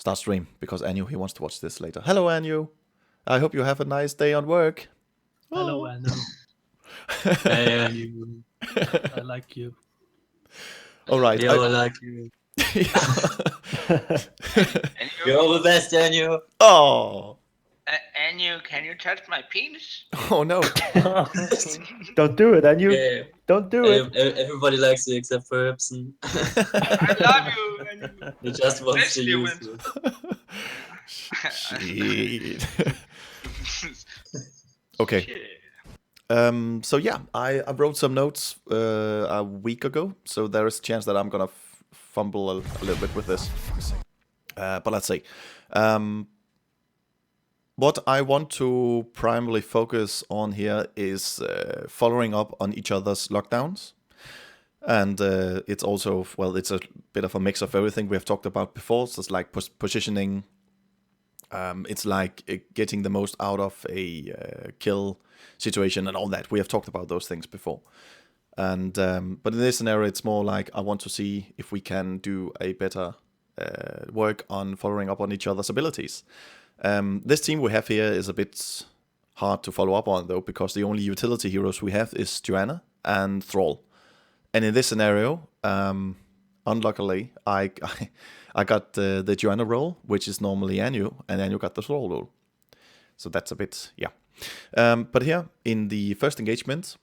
start stream because Anu, he wants to watch this later. Hello, Anu. I hope you have a nice day on work. Hello, Oh. Anu. Hey, Anu. I like you. All right. We all like you. You're the best, Anu. Oh. Anu, can you touch my penis? Oh no. Don't do it, Anu. Yeah. Don't do it. Everybody likes you except for Ibsen. I love you, Anu. He just wants to Especially use when- you. Shit. Okay. Shit. So yeah, I wrote some notes a week ago, so there is a chance that I'm gonna fumble a little bit with this. But let's see. What I want to primarily focus on here is following up on each other's lockdowns. And it's also, well, it's a bit of a mix of everything we have talked about before. So it's like positioning. It's like getting the most out of a kill situation and all that. We have talked about those things before. And but in this scenario, it's more like I want to see if we can do a better work on following up on each other's abilities. This team we have here is a bit hard to follow up on, though, because the only utility heroes we have is Joanna and Thrall. And in this scenario, unluckily, I got the Joanna role, which is normally Anu, and Anu got the Thrall role. So that's a bit, yeah. But here, in the first engagement,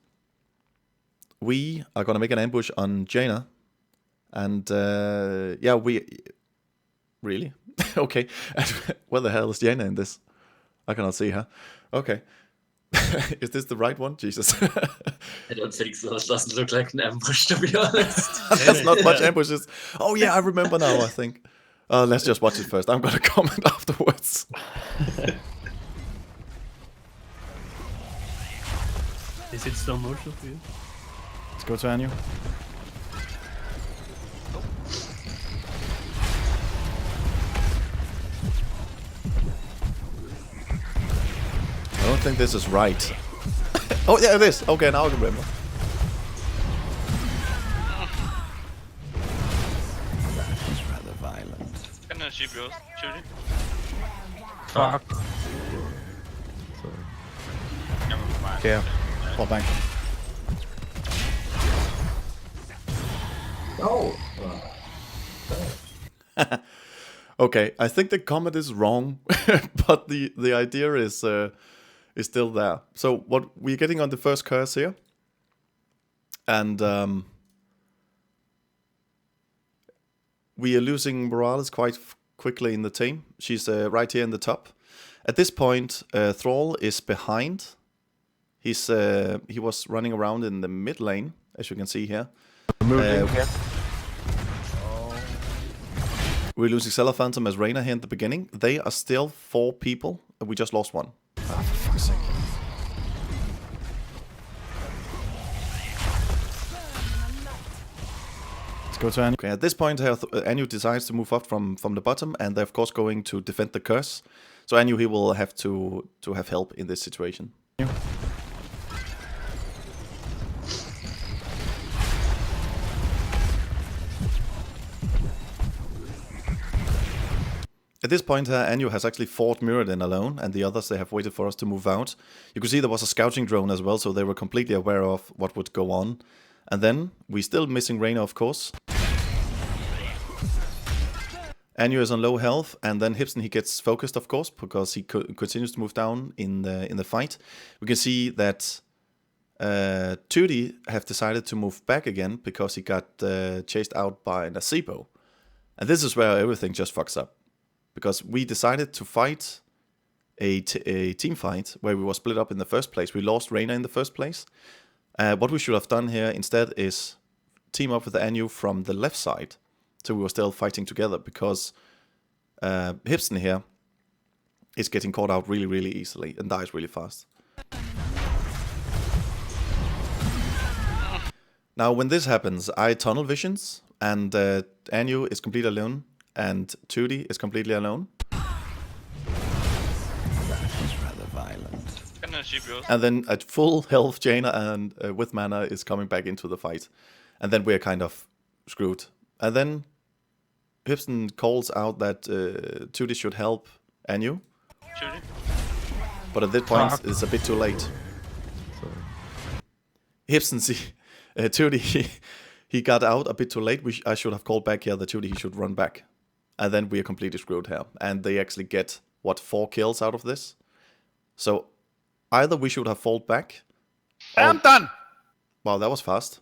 we are going to make an ambush on Jaina. And, yeah, we... Really? Okay. Where the hell is Jaina in this? I cannot see her. Okay. Is this the right one? Jesus. I don't think so. It doesn't look like an ambush, to be honest. There's not much ambushes. Oh yeah, I remember now, I think. Let's just watch it first. I'm gonna comment afterwards. Is it slow motion for you? Let's go to Anu. I don't think this is right. Oh yeah, it is. Okay, now I remember. That's rather violent. Can I see both? Shooting? Fuck. Never mind. Okay, fall back. Oh. Okay, I think the comment is wrong, but the idea is still there. So what we're getting on the first curse here, and we are losing Morales quite quickly in the team. She's right here in the top. At this point, Thrall is behind. He was running around in the mid lane, as you can see here. We're losing Cellar Phantom as Reyna here in the beginning. They are still 4 people, and we just lost 1. Oh, for fuck's sake. Let's go to Anu. Okay, at this point, Anu decides to move up from the bottom, and they're of course going to defend the curse. So Anu, he will have to have help in this situation. At this point, Anu has actually fought Mirrodin alone, and the others, they have waited for us to move out. You can see there was a scouting drone as well, so they were completely aware of what would go on. And then, we're still missing Reyna, of course. Anu is on low health, and then Hibson, he gets focused, of course, because he continues to move down in the fight. We can see that Tudi have decided to move back again, because he got chased out by Nasibo. And this is where everything just fucks up. Because we decided to fight a team fight where we were split up in the first place. We lost Reyna in the first place. What we should have done here instead is team up with Anu from the left side. So we were still fighting together because Hibson here is getting caught out really, really easily and dies really fast. Now when this happens, I tunnel visions and Anu is completely alone. And Tudi is completely alone. That's rather violent. Can I see both? And then at full health, Jaina and with mana is coming back into the fight. And then we're kind of screwed. And then Hipsten calls out that Tootie should help Anu, Shooting. but at this point it's a bit too late. So, Hipsten, see, Tootie, he got out a bit too late. I should have called back here that Tootie he should run back, and then we are completely screwed here. And they actually get 4 kills out of this. So either we should have falled back. I'm done. Wow, that was fast.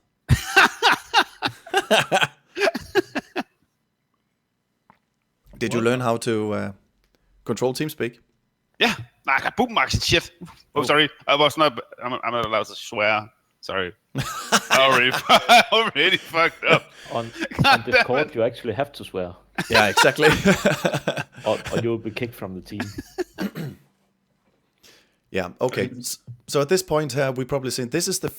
Did you learn how to control TeamSpeak? Yeah, I got boom marks and shit. Oh, sorry, I'm not allowed to swear. Sorry, I already fucked up. On Discord, you actually have to swear, Yeah, exactly. or you'll be kicked from the team. Yeah, okay. So at this point here, we probably seen this is the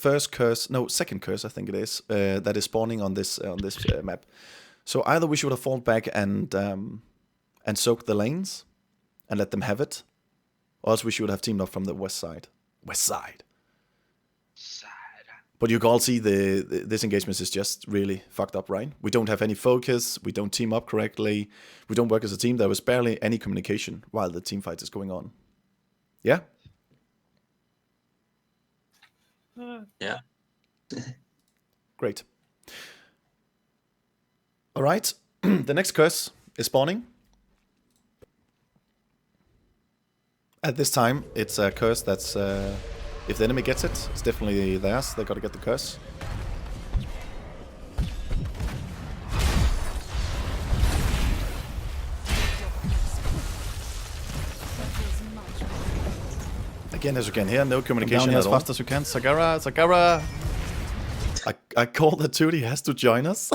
second curse, I think it is, that is spawning on this map. So either we should have fallen back and soaked the lanes and let them have it, or else we should have teamed up from the west side. But you can all see this engagement is just really fucked up, right? We don't have any focus, we don't team up correctly, we don't work as a team. There was barely any communication while the team fight is going on. Yeah? Yeah. Great. All right. The next curse is spawning. At this time, it's a curse that's... if the enemy gets it, it's definitely theirs. They gotta get the curse. Again, as you can hear, no communication down at as all. fast as you can. Sagara. I call that Tootie has to join us.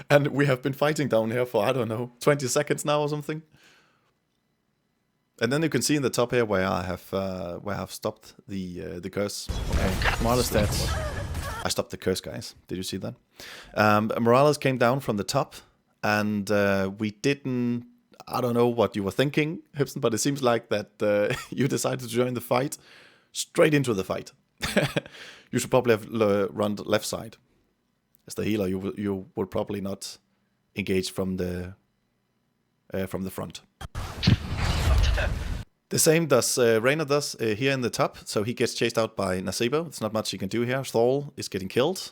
And we have been fighting down here for, I don't know, 20 seconds now or something. And then you can see in the top here where I have stopped the curse. Okay, Morales dead. I stopped the curse, guys. Did you see that? Morales came down from the top, and we didn't. I don't know what you were thinking, Hipsten, but it seems like that you decided to join the fight straight into the fight. You should probably have run left side. As the healer, you will probably not engage from the front. The same does Reyna does here in the top, so he gets chased out by Nasebo. There's not much he can do here. Thorl is getting killed.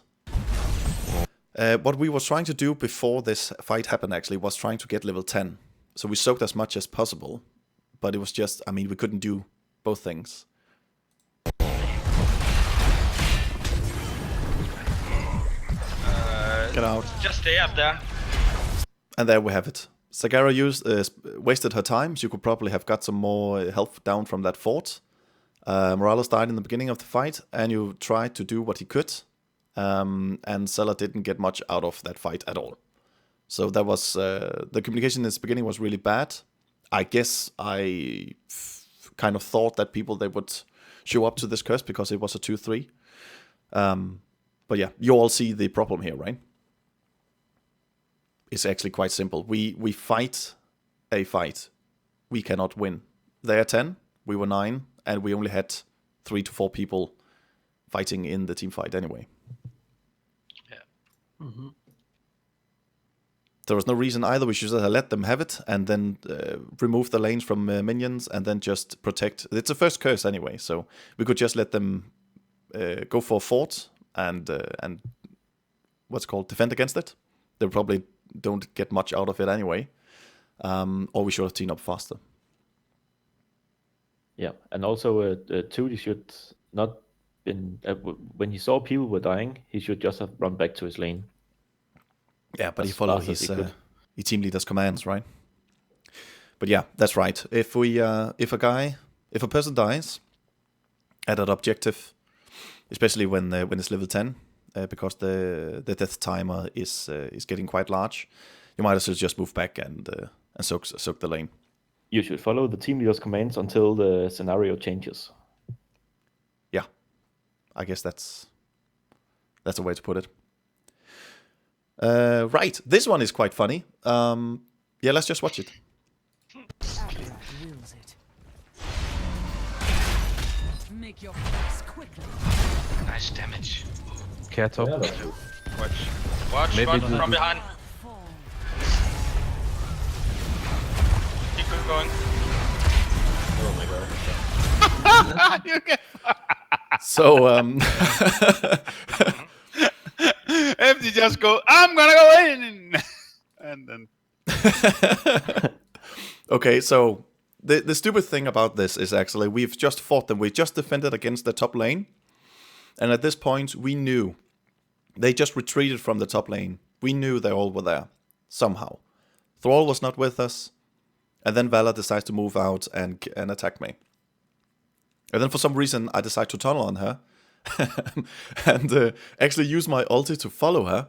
What we was trying to do before this fight happened actually was trying to get level 10. So we soaked as much as possible, but it was just, I mean, we couldn't do both things. Get out. Just stay up there. And there we have it. Sagara wasted her time. She could probably have got some more health down from that fort. Morales died in the beginning of the fight, and you tried to do what he could. And Zeller didn't get much out of that fight at all. So that was the communication in the beginning was really bad. I guess I kind of thought that they would show up to this curse because it was a 2-3. But yeah, you all see the problem here, right? It's actually quite simple. We fight a fight. We cannot win. They are 10, we were 9, and we only had 3 to 4 people fighting in the team fight anyway. Yeah. Mm-hmm. There was no reason either. We should have let them have it and then remove the lanes from minions and then just protect. It's a first curse anyway, so we could just let them go for a fort and what's called defend against it. They probably don't get much out of it anyway. Or we should have teamed up faster. Yeah, and also Tootie should not been when he saw people were dying, he should just have run back to his lane. Yeah, but As he followed fast as his he could. team leader's commands, right? But yeah, that's right. If a person dies at an objective, especially when it's level 10, because the death timer is getting quite large, you might as well just move back and soak the lane. You should follow the team leader's commands until the scenario changes. Yeah, I guess that's a way to put it. Right, this one is quite funny. Yeah, let's just watch it. Make your face quickly. Nice damage. Care top. Watch Maybe one the- from behind. going. Oh my god. You get So empty. Just go. I'm gonna go in, and then okay, so the stupid thing about this is actually we've just fought them. We just defended against the top lane, and at this point we knew they just retreated from the top lane. We knew they all were there somehow. Thrall was not with us, and then Valor decides to move out and attack me. And then for some reason I decide to tunnel on her and actually use my ulti to follow her.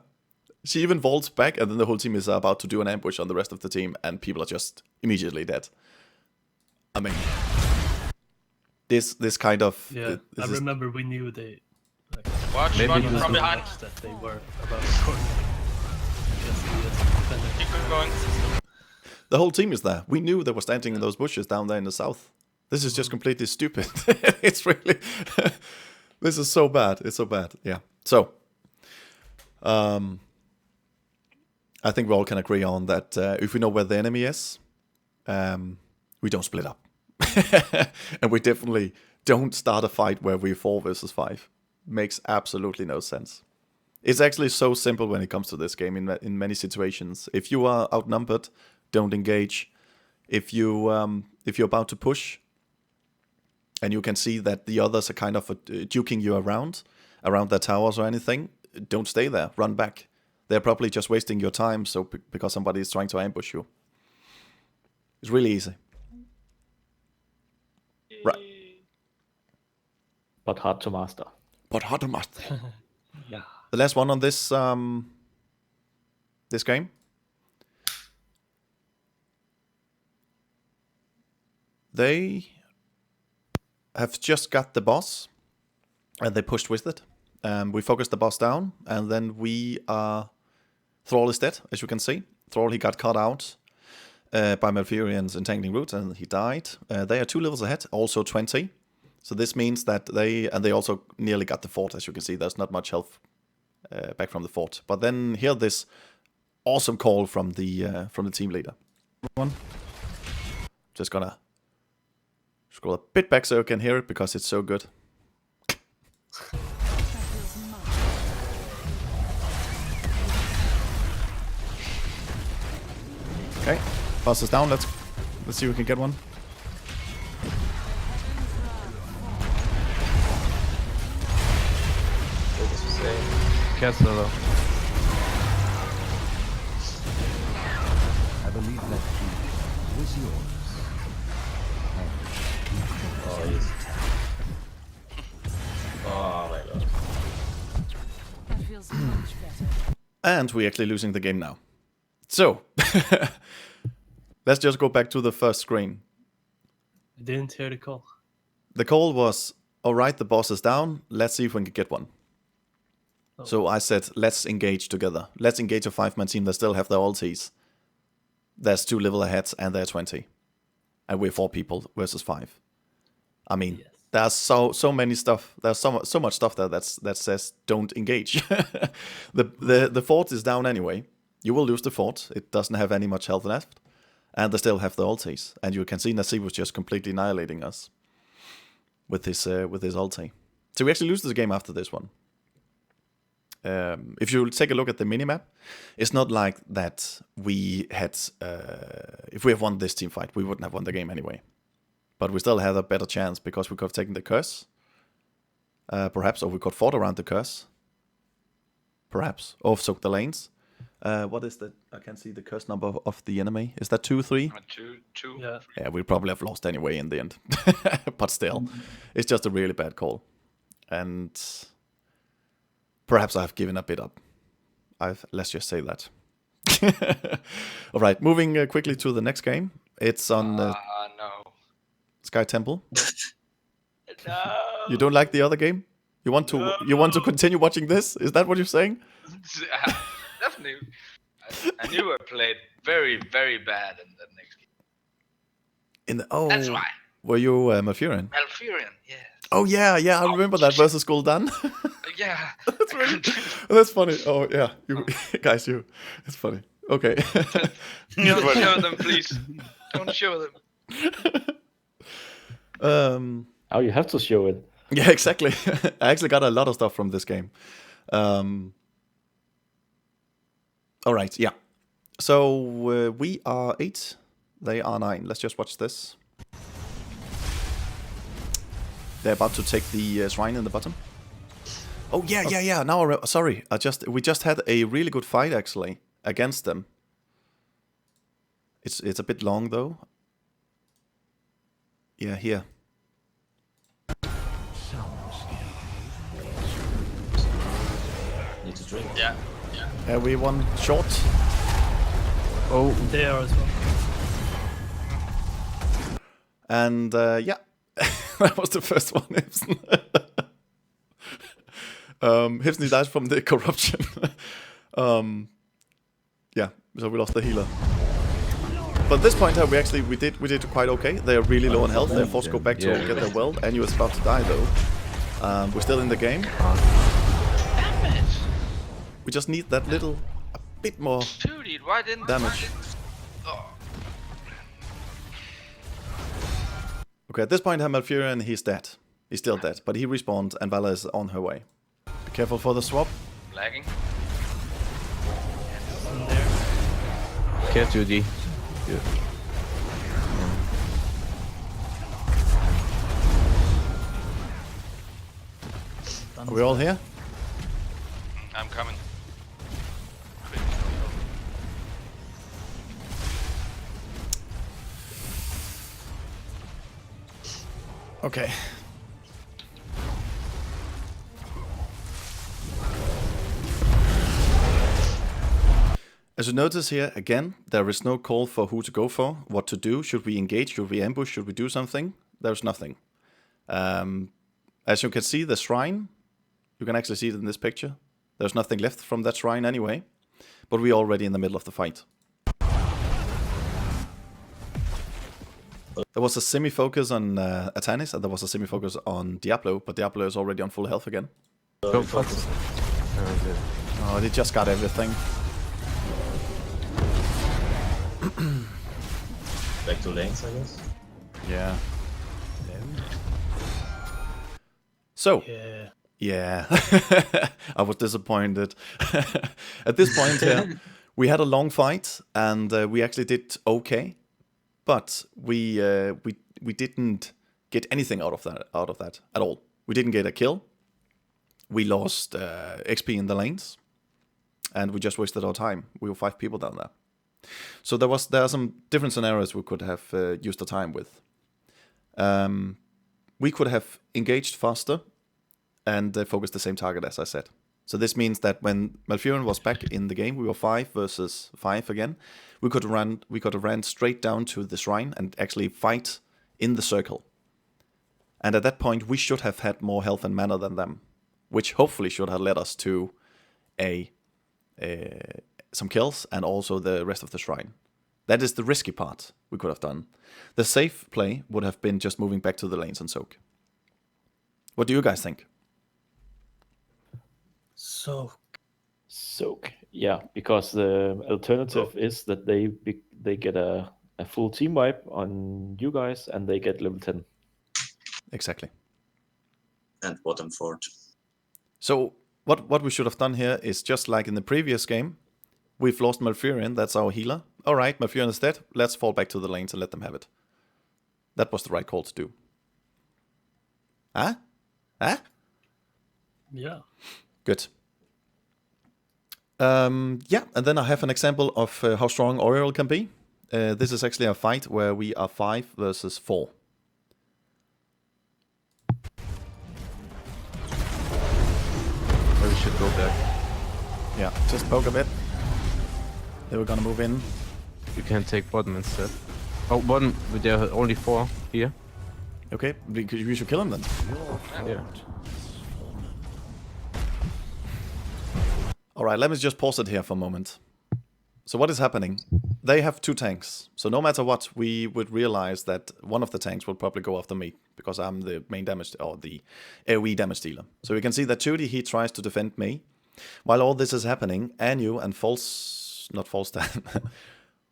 She even vaults back, and then the whole team is about to do an ambush on the rest of the team, and people are just immediately dead. I mean, this kind of... Yeah, this I is- remember we knew they Watch, Maybe watch this from is- behind. that they were about to score. Just Keep going. The whole team is there. We knew they were standing in those bushes down there in the south. This is just completely stupid. It's really... This is so bad. It's so bad. Yeah. So... I think we all can agree on that if we know where the enemy is, we don't split up. And we definitely don't start a fight where we're 4 versus 5. Makes absolutely no sense. It's actually so simple when it comes to this game in many situations. If you are outnumbered, don't engage. If you're about to push, and you can see that the others are kind of duking you around their towers or anything, don't stay there. Run back. They're probably just wasting your time, so because somebody is trying to ambush you. It's really easy. Right. But hard to master. But hard to master. Yeah. The last one on this this game. They have just got the boss, and they pushed with it. We focused the boss down, and then Thrall is dead, as you can see. Thrall, he got cut out by Malfurion's Entangling Roots, and he died. They are 2 levels ahead, also 20. So this means that they also nearly got the fort, as you can see. There's not much health back from the fort. But then hear this awesome call from the team leader. Just gonna scroll a bit back so you can hear it, because it's so good. Okay, pass us down. Let's see if we can get one. Castle. I believe that key was yours. Oh, yes. Oh my god. That feels much better. And we're actually losing the game now. So, let's just go back to the first screen. I didn't hear the call. The call was, alright, the boss is down, let's see if we can get one. Oh. So I said, let's engage together. Let's engage a 5-man team that still have their ultis. There's 2 level ahead, and they're 20. And we're 4 people versus 5. I mean, Yes. there's so many stuff. There's so much stuff there that says don't engage. the fort is down anyway. You will lose the fort. It doesn't have any much health left, and they still have the ultis. And you can see Nasib was just completely annihilating us with his ulti. So we actually lose this game after this one. If you take a look at the minimap, it's not like that we had. If we have won this team fight, we wouldn't have won the game anyway. But we still had a better chance because we could have taken the curse. Perhaps, or we could fought around the curse. Perhaps, or soak the lanes. What is that? I can't see the curse number of the enemy. Is that 2, 3? 2. Yeah. Yeah, we probably have lost anyway in the end. But still, it's just a really bad call. And perhaps I've given a bit up. Let's just say that. All right, moving quickly to the next game. It's on No. Sky Temple. No. You don't like the other game? You want to continue watching this? Is that what you're saying? Definitely. I knew I played very, very bad in the next game. That's why. Were you Malfurion? Malfurion, yeah. Oh yeah, I remember that versus Gul'dan. Yeah. That's really, that's funny. Oh yeah, you guys, it's funny. Okay. Don't show them, please. Don't show them. Oh, you have to show it. Yeah, exactly. I actually got a lot of stuff from this game. All right, yeah. So we are 8. They are 9. Let's just watch this. They're about to take the shrine in the bottom. Oh yeah. Now sorry, we just had a really good fight actually against them. It's a bit long though. Yeah, here. Need to drink. Yeah. We won short. Oh, they are as well. And yeah, that was the first one, Hibson. Hibson died from the corruption. Yeah, so we lost the healer. But at this point, we did quite okay. They are really low on health. They're forced to go back to get their world. And you was about to die though. We're still in the game. Damn it! We just need that a bit more Dude, why didn't... damage. Oh. Okay, at this point, Malfurion, he's dead. He's still dead, but he respawned and Vala is on her way. Be careful for the swap. Lagging. Care 2D. Yeah. Are we all here? I'm coming. Okay. As you notice here, again, there is no call for who to go for, what to do. Should we engage? Should we ambush? Should we do something? There's nothing. As you can see, the shrine, you can actually see it in this picture. There's nothing left from that shrine anyway, but we're already in the middle of the fight. There was a semi-focus on Atanis, and there was a semi-focus on Diablo, but Diablo is already on full health again. Go focus. Oh, they just got everything. Back to lanes, I guess. Yeah. So, Yeah. yeah, I was disappointed. At this point here, we had a long fight, and we actually did okay, but we didn't get anything out of that at all. We didn't get a kill. We lost XP in the lanes, and we just wasted our time. We were 5 people down there. So there are some different scenarios we could have used the time with. We could have engaged faster and focused the same target, as I said. So this means that when Malfurion was back in the game, we were 5 versus 5 again. We could have ran straight down to the shrine and actually fight in the circle. And at that point, we should have had more health and mana than them, which hopefully should have led us to some kills and also the rest of the shrine. That is the risky part we could have done. The safe play would have been just moving back to the lanes and soak. What do you guys think? Soak. Yeah, because the alternative is that they get a full team wipe on you guys and they get level 10. Exactly. And bottom fort. So what we should have done here is just like in the previous game, we've lost Malfurion, that's our healer. Alright, Malfurion is dead, let's fall back to the lanes and let them have it. That was the right call to do. Huh? Huh? Yeah. Good. Yeah, and then I have an example of how strong Oriole can be. This is actually a fight where we are 5 versus 4. We should go back. Yeah, just poke a bit. They were gonna move in. You can take bottom instead. Oh, bottom. There are only 4 here. Okay, we should kill him then. Yeah. Alright, let me just pause it here for a moment. So what is happening? They have 2 tanks. So no matter what, we would realize that one of the tanks will probably go after me, because I'm the main damage, or the AoE damage dealer. So we can see that Judy, he tries to defend me. While all this is happening, Anu and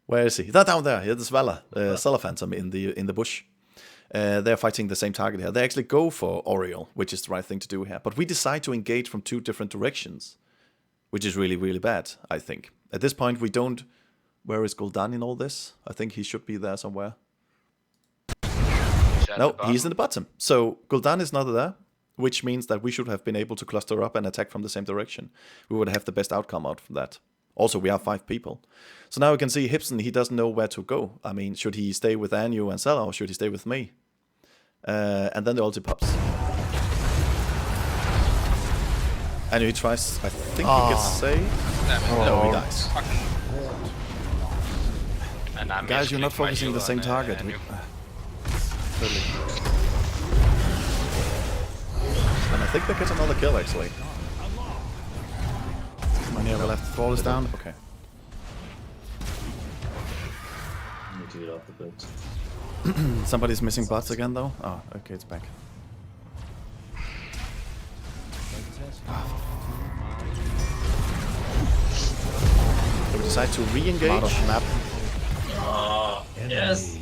Where is he? They're down there. Yeah, the Svala Phantom in the bush. They're fighting the same target here. They actually go for Oriole, which is the right thing to do here. But we decide to engage from 2 different directions, which is really, really bad, I think. At this point, we don't... Where is Gul'dan in all this? I think he should be there somewhere. No, he's in the bottom. So Gul'dan is not there, which means that we should have been able to cluster up and attack from the same direction. We would have the best outcome out from that. Also, we have 5 people. So now we can see Hibson, he doesn't know where to go. I mean, should he stay with Anu and Sela, or should he stay with me? And then the ulti pops. Anu, he tries, I think he gets saved. No, he dies. And I'm Guys, you're not focusing the same target. Totally. And I think they get another kill, actually. Come on, yeah, we'll have to fall us down. Okay. I need to get off the boat. Somebody's missing bots again, though. Oh, okay, it's back. So we decide to re-engage. Out of map. Oh, yes.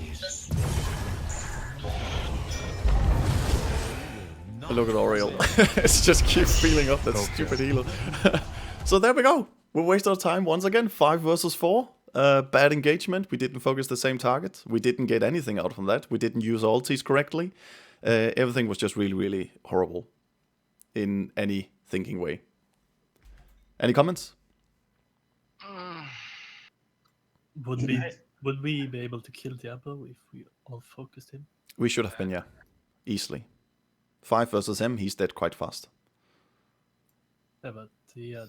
Look at Oriole. It's just keeps feeling up that stupid healer. So there we go. We wasted our time once again. 5 versus 4. Bad engagement. We didn't focus the same target. We didn't get anything out from that. We didn't use ultis correctly. Everything was just really, really horrible in any thinking way. Any comments? Would we be able to kill Diablo if we all focused him? We should have been, yeah. Easily. 5 versus him, he's dead quite fast. Yeah, but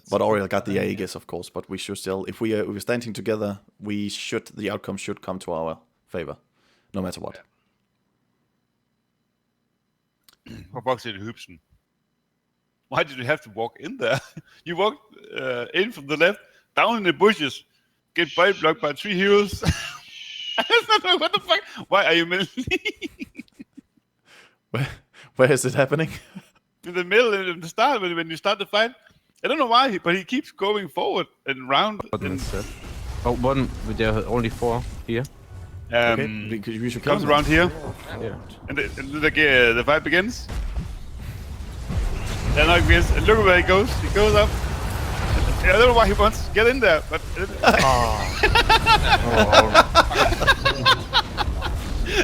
But Oriole got the Aegis, of course, but we should still, if we're standing together, the outcome should come to our favor, no matter what. For fuck's sake, Hybsen. Why did you have to walk in there? You walked in from the left, down in the bushes, get body blocked by 3 heroes. What the fuck? Why are you Where is it happening? in the middle, in the start, when you start the fight? I don't know why, but he keeps going forward and round. Boardman set. Oh, one. There are only 4 here. Okay, we should Comes come around here, Yeah. and the fight begins. And now it begins, and look where he goes. He goes up. I don't know why he wants to get in there, but...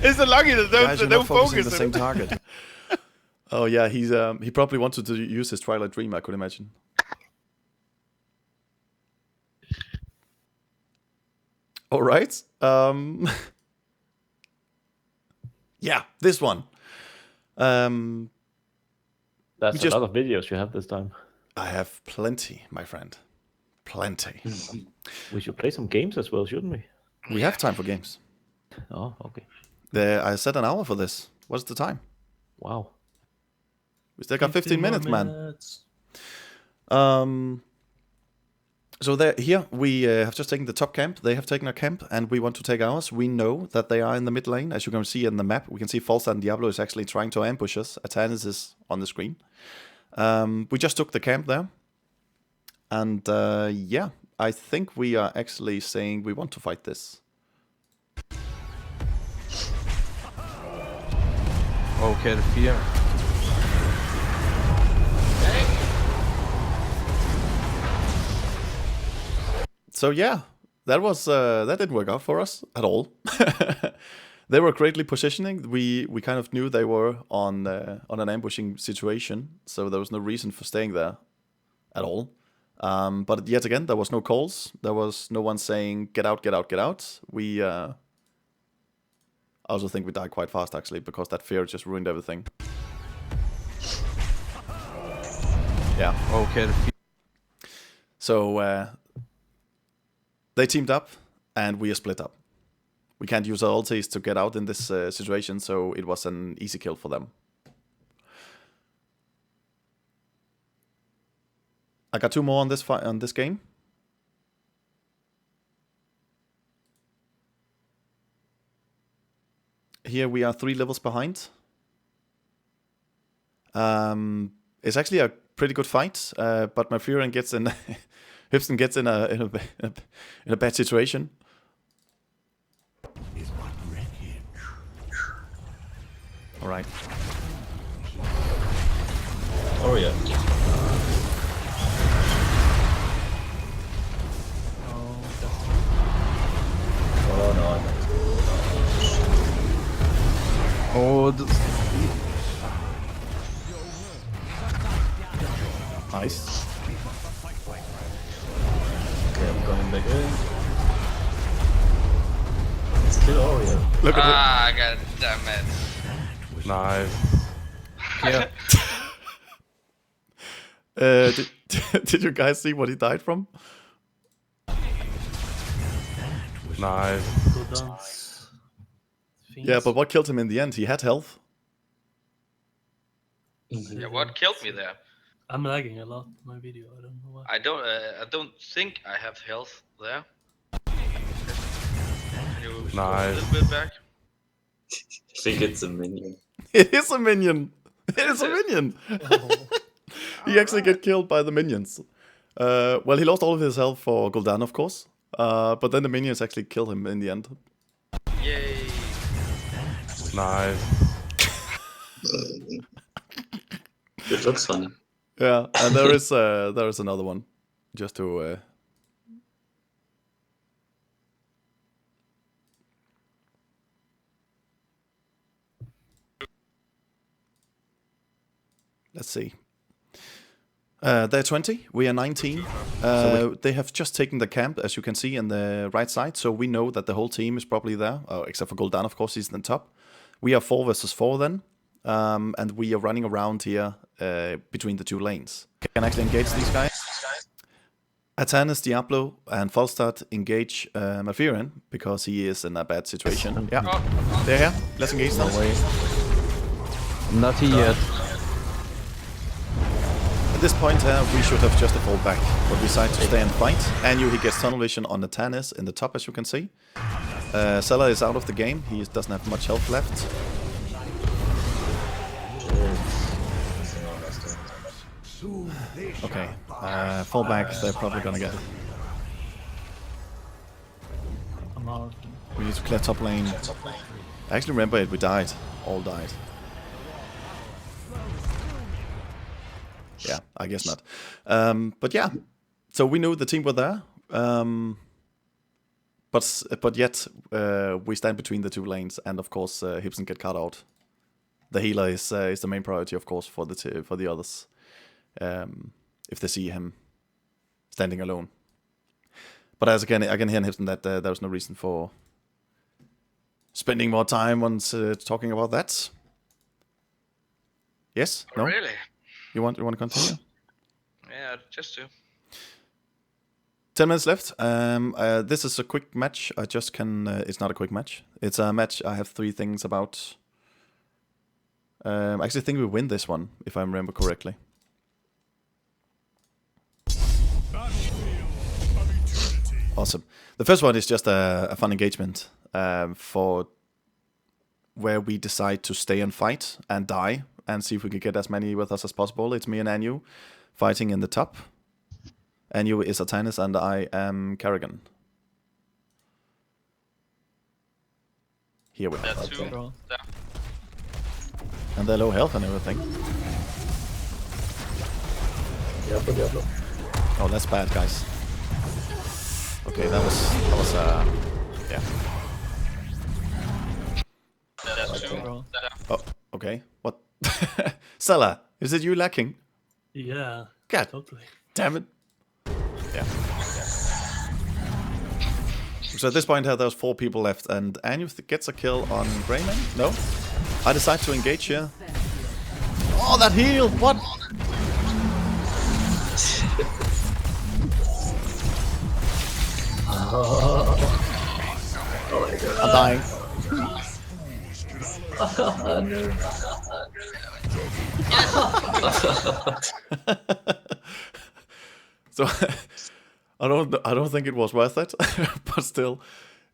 It's so lucky that Guys, they you're don't not focusing focus. the same target. Oh yeah, he probably wanted to use his Twilight Dream, I could imagine. All right. Yeah, this one. That's a lot of videos you have this time. I have plenty, my friend. Plenty. We should play some games as well, shouldn't we? We have time for games. Oh, okay. I set an hour for this. What's the time? Wow. We still got 15 minutes, man. So here we have just taken the top camp. They have taken a camp, and we want to take ours. We know that they are in the mid lane, as you can see in the map. We can see Falstad and Diablo is actually trying to ambush us. Atanis is on the screen. We just took the camp there, and yeah, I think we are actually saying we want to fight this. Okay, the fear. So yeah, that didn't work out for us at all. They were greatly positioning. We kind of knew they were on an ambushing situation, so there was no reason for staying there at all. But yet again, there was no calls. There was no one saying get out, get out, get out. We I also think we died quite fast actually, because that fear just ruined everything. Yeah. Okay, the fear. So they teamed up, and we are split up. We can't use our ultis to get out in this situation, so it was an easy kill for them. I got 2 more on this game. Here we are 3 levels behind. It's actually a pretty good fight, but my Furin gets in. Hibson gets in a bad situation. All right. Oh yeah. Oh no. Oh, Nice. Okay, I'm going back in. Let's kill Oreo. Look at Ah, god damn it. nice. Yeah. it. Did you guys see what he died from? Nice. Go dance. Yeah, but what killed him in the end? He had health. Yeah, what killed me there? I'm lagging a lot in my video. I don't know why. I don't think I have health there. Can you go a Nice. little bit back? I think it's a minion. It is a minion. It is a minion. Oh, He actually get killed by the minions. Well, he lost all of his health for Gul'dan, of course. But then the minions actually kill him in the end. Yay! Nice. It looks funny. Yeah, and there is another one, just to. Let's see. They're 20. We are 19. They have just taken the camp, as you can see, on the right side. So we know that the whole team is probably there, except for Gul'dan, of course, he's in the top. We are 4 versus 4 then, and we are running around here between the 2 lanes. Can actually engage these guys. Atanas, Diablo, and Falstad engage Malfurion because he is in a bad situation. Yeah, they're here. Let's engage them. Not here yet. At this point here, we should have just a fall back, but we decide to stay and fight. Anyu, he gets tunnel vision on the Tannis in the top, as you can see. Sela is out of the game. He doesn't have much health left. Okay, fall back. They're probably gonna get it. I'm out. We need to clear top lane. I actually remember it. We died. All died. Yeah, I guess not. But yeah, so we knew the team were there. But yet we stand between the 2 lanes, and of course Hibson get cut out. The healer is the main priority, of course, for the others. If they see him standing alone. But as again, I can hear in Hibson that there's no reason for spending more time on talking about that. Yes? No? Really? You want to continue? Yeah, just to. 10 minutes left. This is a quick match. I just can. It's not a quick match. It's a match. I have 3 things about. I actually think we win this one, if I remember correctly. Awesome. The first one is just a fun engagement for where we decide to stay and fight and die and see if we can get as many with us as possible. It's me and Anyu fighting in the top. Anyu is Atanis and I am Kerrigan. Here we There are. are 2. There. And they're low health and everything. Diablo. Oh, that's bad, guys. Okay, that was yeah. There are 2. There. Oh, okay. What? Sela, is it you lacking? Yeah. God Totally. damn it. Yeah. So at this point here, there's 4 people left, and Anyu gets a kill on Greyman? No? I decide to engage here. Oh, that heal! What? Oh my god. I'm dying. So I don't think it was worth it, but still,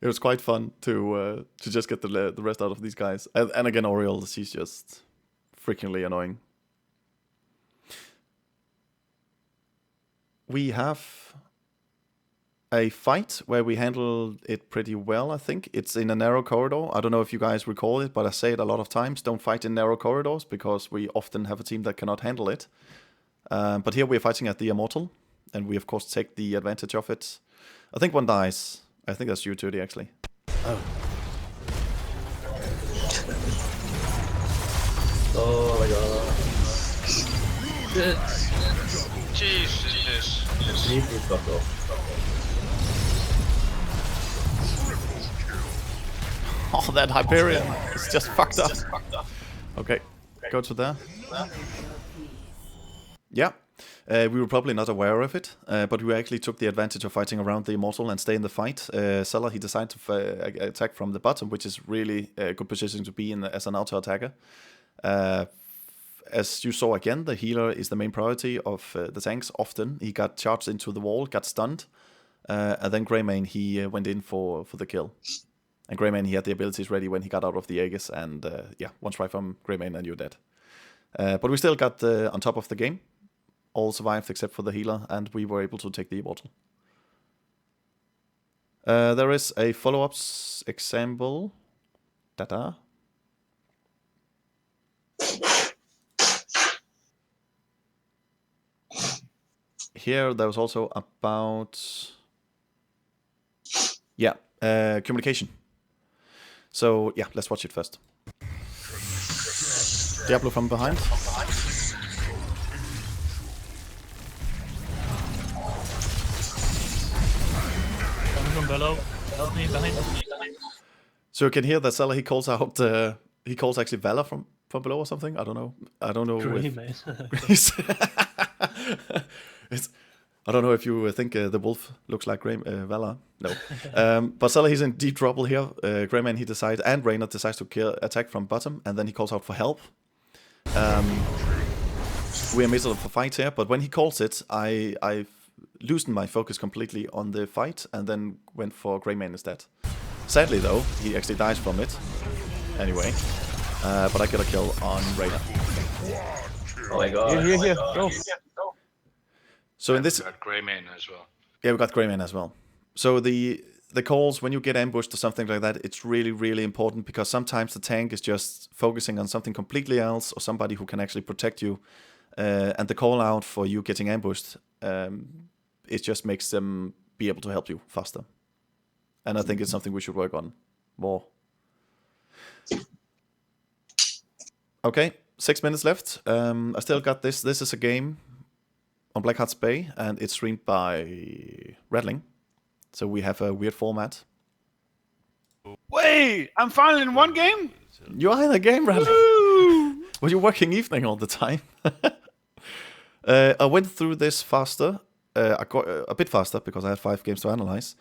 it was quite fun to just get the rest out of these guys. And again, Oriole, she's just freakingly annoying. We have a fight where we handled it pretty well, I think. It's in a narrow corridor. I don't know if you guys recall it, but I say it a lot of times. Don't fight in narrow corridors because we often have a team that cannot handle it. But here we're fighting at the Immortal, and we of course take the advantage of it. I think one dies. I think that's you, Tutti, actually. Oh my god. Shit. Jesus. Completely fucked off. Oh, that Hyperion is just fucked up. Okay, go to there. Yeah, we were probably not aware of it, but we actually took the advantage of fighting around the Immortal and stay in the fight. Zeller, he decided to attack from the bottom, which is really a good position to be in as an auto-attacker. As you saw again, the healer is the main priority of the tanks often. He got charged into the wall, got stunned, and then Greymane, he went in for the kill. And Greymane, he had the abilities ready when he got out of the Aegis, and yeah, one strike from Greymane and you're dead. But we still got on top of the game. All survived except for the healer, and we were able to take the Immortal. There is a follow-up example. Data. Here there was also about communication. So yeah, let's watch it first. Diablo from behind. Coming from below. Help me behind. So you can hear that Zeller, he calls out he calls actually Valor from below or something. I don't know. Greymane. It's, I don't know if you think the wolf looks like Valor. No. But Zeller, he's in deep trouble here. Greymane, he decides, and Reynard decides to attack from bottom, and then he calls out for help. We're in the middle of a fight here, but when he calls it, I loosened my focus completely on the fight, and then went for Greymane instead. Sadly though, he actually dies from it. Anyway. But I get a kill on Reynard. Oh my god. Here. Go. So in this, We got Greymane as well. yeah, we got Greymane as well. So the calls when you get ambushed or something like that, it's really, really important because sometimes the tank is just focusing on something completely else or somebody who can actually protect you, and the call out for you getting ambushed, it just makes them be able to help you faster. And I think it's something we should work on more. Okay, 6 minutes left. I still got this. This is a game on Blackheart's Bay, and it's streamed by Rattling. So we have a weird format. Wait, I'm finally in one game? You are in a game, Rattling. Well, you're working evening all the time. I went through this faster, a bit faster, because I had 5 games to analyze.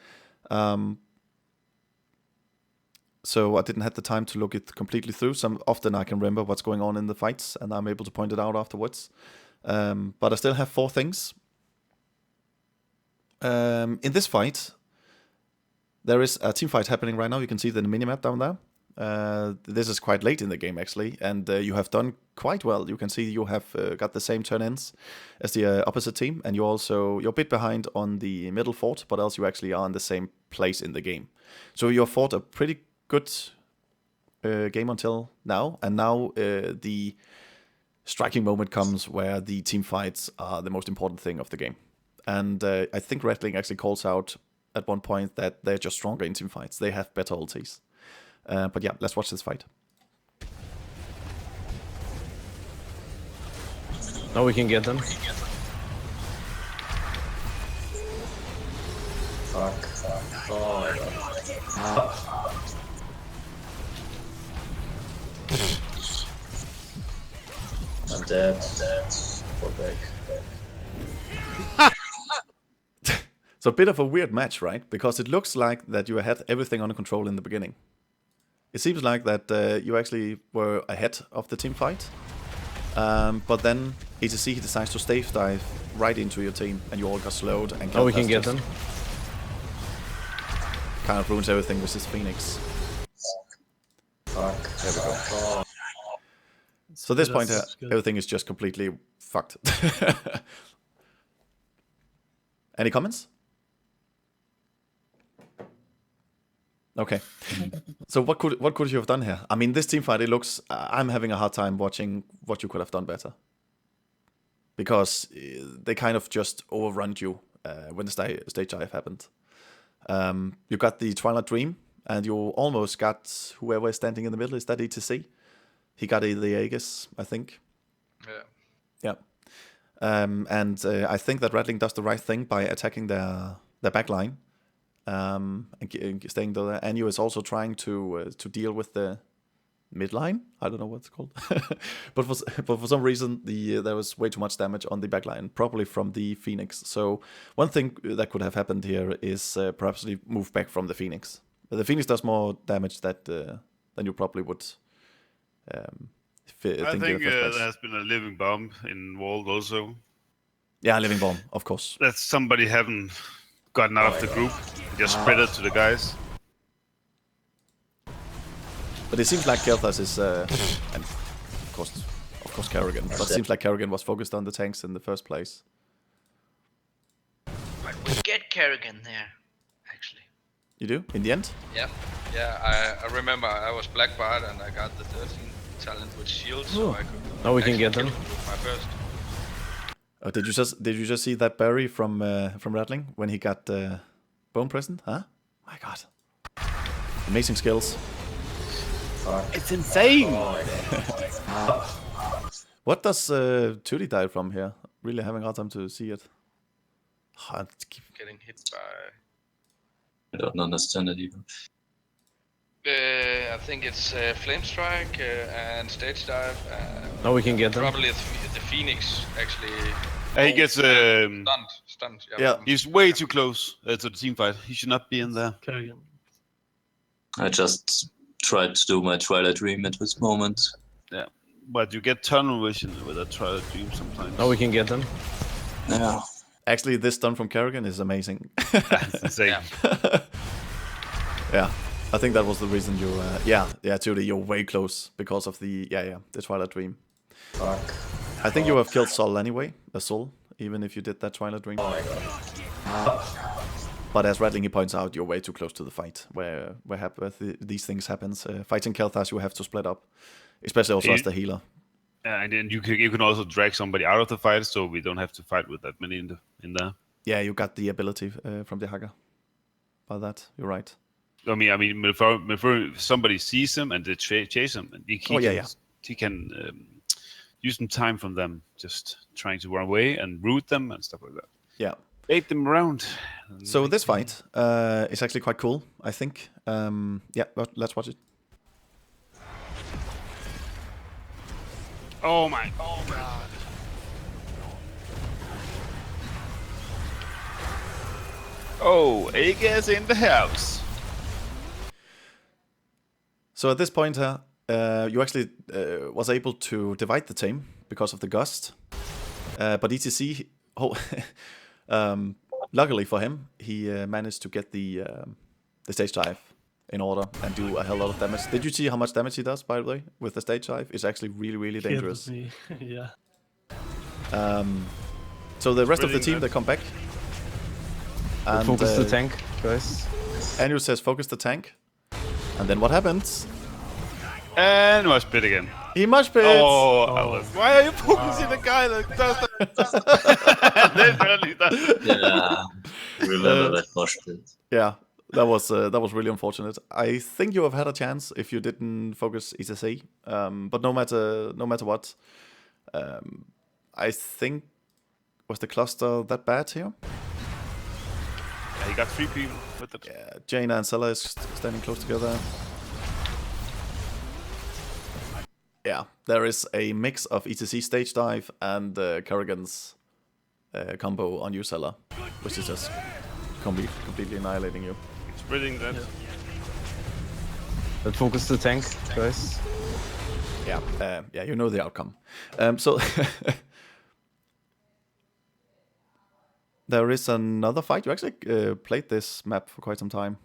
So I didn't have the time to look it completely through. Often I can remember what's going on in the fights, and I'm able to point it out afterwards. But I still have 4 things. In this fight, there is a team fight happening right now. You can see the minimap down there. This is quite late in the game, actually, and you have done quite well. You can see you have got the same turn-ins as the opposite team, and you're a bit behind on the middle fort, but else you actually are in the same place in the game. So you fought a pretty good game until now, and now the striking moment comes where the team fights are the most important thing of the game. And I think Rattling actually calls out at one point that they're just stronger in team fights. They have better ultis. But yeah, let's watch this fight. Now we can get them. Fuck. Oh my god. I'm dead. Poor back. It's a bit of a weird match, right? Because it looks like that you had everything under control in the beginning. It seems like that you actually were ahead of the team fight. But then ATC decides to stage dive right into your team, and you all got slowed. And Now we can get them. Kind of ruins everything with this Phoenix. Fuck. There we go. Oh. So at this point, That's good. everything is just completely fucked. Any comments? Okay. So what could you have done here? I mean, this team fight, it looks. I'm having a hard time watching what you could have done better. Because they kind of just overrun you when the stage dive happened. You got the Twilight Dream, and you almost got whoever is standing in the middle. Is that ETC? He got the Aegis, I think. Yeah. And I think that Rattling does the right thing by attacking their backline and staying there. Anu is also trying to deal with the midline. I don't know what it's called, but for some reason there was way too much damage on the backline, probably from the Phoenix. So one thing that could have happened here is perhaps they move back from the Phoenix. The Phoenix does more damage than you probably would. I think there has been a living bomb involved also. Yeah, living bomb, of course. That somebody haven't gotten out of the group, just spread it to the guys. But it seems like Kel'Thas is, and of course Kerrigan. But it seems like Kerrigan was focused on the tanks in the first place. But we get Kerrigan there, actually. You do in the end? Yeah. I remember I was Black Bart and I got the 13 talent with shield, so I could. Now we can get them. My first. Oh, did you just see that Barry from Rattling when he got bone present? Huh? My God, amazing skills. It's insane. What does Tootie die from here? Really having a hard time to see it. Getting hit by. I don't understand it even. I think it's Flame Strike and Stage Dive. Now we can get them. Probably the Phoenix actually. He gets stunned. Yeah. He's way too close to the team fight. He should not be in there. Kerrigan. I just tried to do my Twilight Dream at this moment. Yeah, but you get tunnel vision with a Twilight Dream sometimes. Now we can get them. Yeah. Actually, this stun from Kerrigan is amazing. That's insane. Yeah, I think that was the reason you. Tootie, you're way close because of the Twilight Dream. Fuck. I think you have killed Sol anyway, Sol, even if you did that Twilight Dream. But as Rattling, he points out, you're way too close to the fight, where these things happens. Fighting Kel'Thas, you have to split up, especially also as the healer. And then you can also drag somebody out of the fight, so we don't have to fight with that many in there. Yeah, you got the ability from the hacker. By that, you're right. I mean, before somebody sees him and they chase him, and he can use some time from them, just trying to run away and root them and stuff like that. Yeah. Bait them around. So this fight is actually quite cool, I think. Let's watch it. Oh god. Oh, Aegis in the house. So at this point here, you actually was able to divide the team because of the gust. But ETC, luckily for him, he managed to get the stage dive in order and do a hell lot of damage. Did you see how much damage he does, by the way, with the stage dive? It's actually really, really dangerous. Yeah. So the rest of the team, they come back. And, focus the tank, guys. Anu says focus the tank. And then what happens? And mosh pit again. He mosh pits! Why are you focusing the guy that does that? Literally does. Yeah. Remember that mosh pit. Yeah, that was really unfortunate. I think you have had a chance if you didn't focus ETC. But no matter what, I think was the cluster that bad here? Yeah, he got 3 people with it. Yeah, Jaina and Sella is standing close together. Yeah, there is a mix of ETC stage dive and Kerrigan's combo on you, Sella, which is just completely annihilating you. Spreading that. Let's focus the tank, guys. Yeah, you know the outcome. So there is another fight. You actually played this map for quite some time.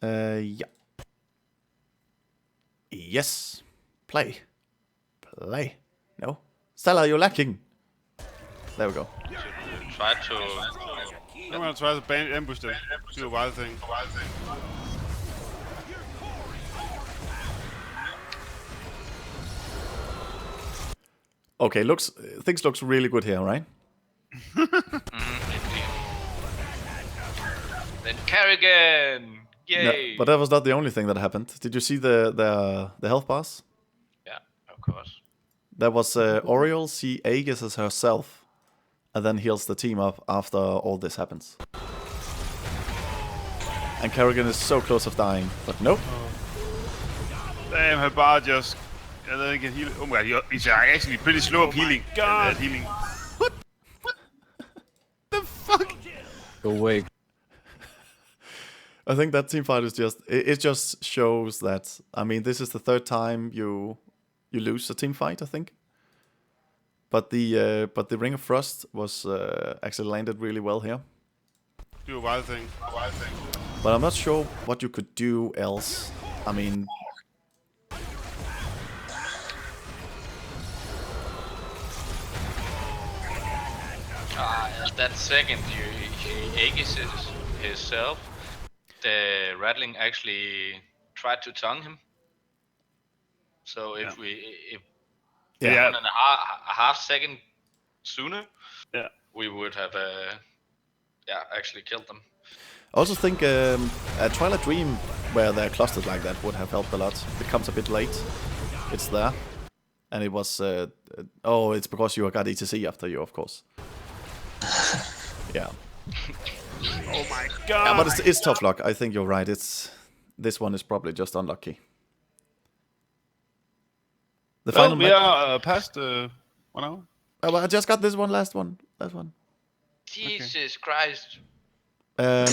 Yeah. Yes. Play. No. Stella, you're lacking. There we go. Try to I'm gonna try to ambush them. Do a wild thing. Okay, things looks really good here, right? Indeed. Then Carrigan! No, Yay! but that was not the only thing that happened. Did you see the health bars? Yeah, of course. There was Oriole, she aegis herself, and then heals the team up after all this happens. And Kerrigan is so close of dying, but nope. Damn, her bar just... And then he can heal... Oh my god, he's actually pretty slow of healing. God! Healing. What the fuck? Go away. I think that team fight is just... It just shows that... I mean, this is the third time you lose a team fight, I think. But the Ring of Frost was actually landed really well here. Do a wild thing. But I'm not sure what you could do else. I mean... That second he aegis himself, the Rattling actually tried to tongue him. So if Yeah. 1.5 seconds sooner, we would have actually killed them. I also think a Twilight Dream where they're clustered like that would have helped a lot. It comes a bit late. It's there. And it was... it's because you got ETC after you, of course. Yeah. Oh my god! Yeah, but it's tough luck. I think you're right. This one is probably just unlucky. Well, we are past 1 hour. Well, I just got this last one. Jesus Christ. At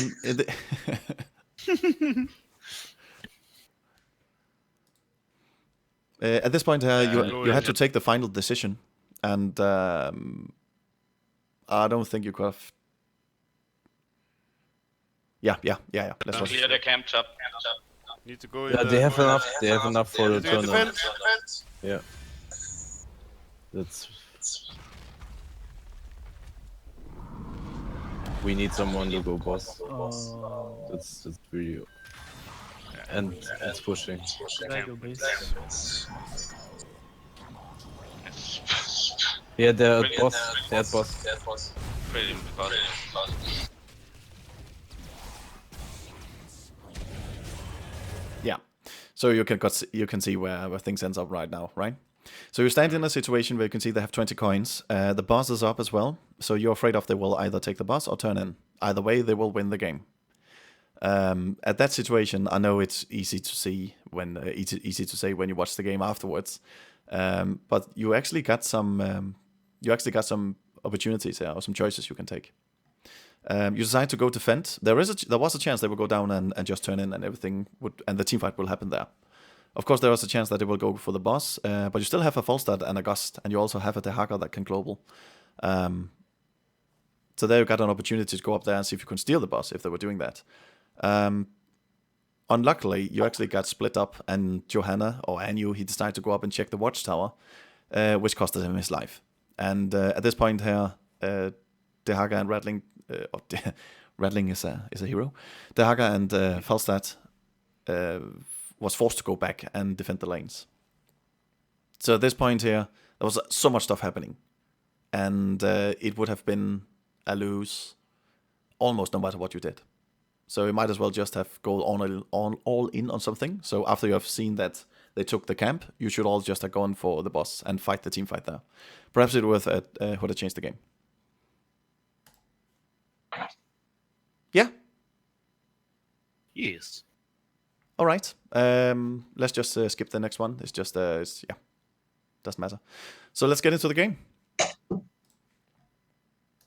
this point, you had to take the final decision, and I don't think you could have. Yeah. Let's Clear the camp top. Need to go. Yeah, they have enough. They have enough for the tournament. Defense. Yeah. That's. We need someone to go boss. That's really. And it's pushing. Can I go base? Yeah, they're at boss. They're at boss. Pretty positive. Yeah. So you can see where things ends up right now, right? So you stand in a situation where you can see they have 20 coins. The boss is up as well, so you're afraid of they will either take the boss or turn in. Either way, they will win the game. At that situation, I know it's easy to see easy to say when you watch the game afterwards, but you actually got some opportunities here, or some choices you can take. You decide to go defend. There was a chance they would go down and just turn in, and everything and the teamfight will happen there. Of course, there was a chance that they will go for the boss, but you still have a Falstad and a Gust, and you also have a Dehaka that can global. So there you got an opportunity to go up there and see if you can steal the boss if they were doing that. Unluckily, you actually got split up, and Johanna, or Anu, he decided to go up and check the watchtower, which costed him his life. And at this point here, Dehaka and Rattling, Rattling is a hero. Dehaka and Falstad was forced to go back and defend the lanes. So at this point here, there was so much stuff happening, and it would have been a lose almost no matter what you did. So you might as well just have go all in on something. So after you have seen that they took the camp, you should all just have gone for the boss and fight the team fight there. Perhaps it was would have changed the game. Yeah. Yes. All right. Let's just skip the next one. It's just doesn't matter. So let's get into the game.